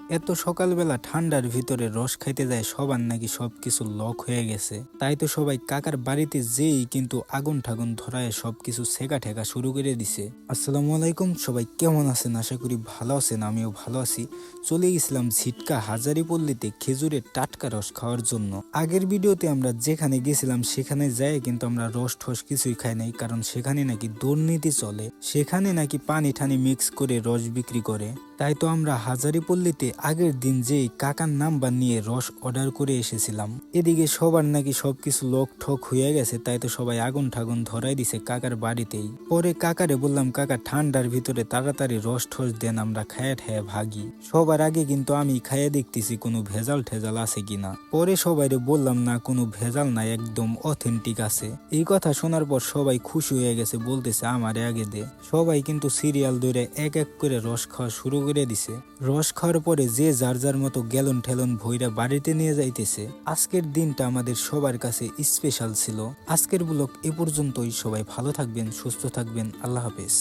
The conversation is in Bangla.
এত সকালবেলা ঠান্ডার ভিতরে রস খাইতে যায় সবার নাকি সবকিছু লক হয়ে গেছে। তাই তো সবাই কাকার বাড়িতে যেই কিন্তু আগুন ঠাগুন ধরায় সবকিছু সেকা ঠেকা শুরু করে দিছে। আসসালামু আলাইকুম, সবাই কেমন আছেন? আশা করি ভালো আছেন, আমিও ভালো আছি। চলে গেছিলাম ঝিটকা হাজারীপল্লীতে খেজুরের টাটকা রস খাওয়ার জন্য। আগের ভিডিওতে আমরা যেখানে গেছিলাম সেখানে যাই কিন্তু আমরা রস ঠস কিছুই খাই নাই, কারণ সেখানে নাকি দুর্নীতি চলে। সেখানে নাকি পানি ঠানি মিক্স করে রস বিক্রি করে। তাই তো আমরা হাজারীপল্লীতে আগের দিন যেই কাকার নাম্বার নিয়ে রস অর্ডার করে এসেছিলাম। এদিকে সবার নাকি সবকিছু লক ঠক হয়ে গেছে, তাই তো সবাই আগুন ঠাগুন ধরাই দিছে কাকার বাড়িতেই। পরে কাকারে বললাম, কাকা ঠান্ডার ভিতরে তাড়াতাড়ি রস ঠস দেন, আমরা খায়া ঠায়া ভাগি। সবার আগে কিন্তু আমি খাইয়া দেখতেছি কোনো ভেজাল ঠেজাল আছে কিনা। পরে সবাইরে বললাম, না কোনো ভেজাল নাই, একদম অথেন্টিক আছে। এই কথা শোনার পর সবাই খুশি হয়ে গেছে, বলতেছে আমারে আগে দে। সবাই কিন্তু সিরিয়াল ধরে এক এক করে রস খাওয়া শুরু করে দিছে। রস খাওয়ার পরে যে যার যার মতো গ্যালন ঠেলন ভইরা বাড়িতে নিয়ে যাইতেছে। আজকের দিনটা আমাদের সবার কাছে স্পেশাল ছিল। আজকের ব্লগ এ পর্যন্তই। সবাই ভালো থাকবেন, সুস্থ থাকবেন, আল্লাহ হাফেজ।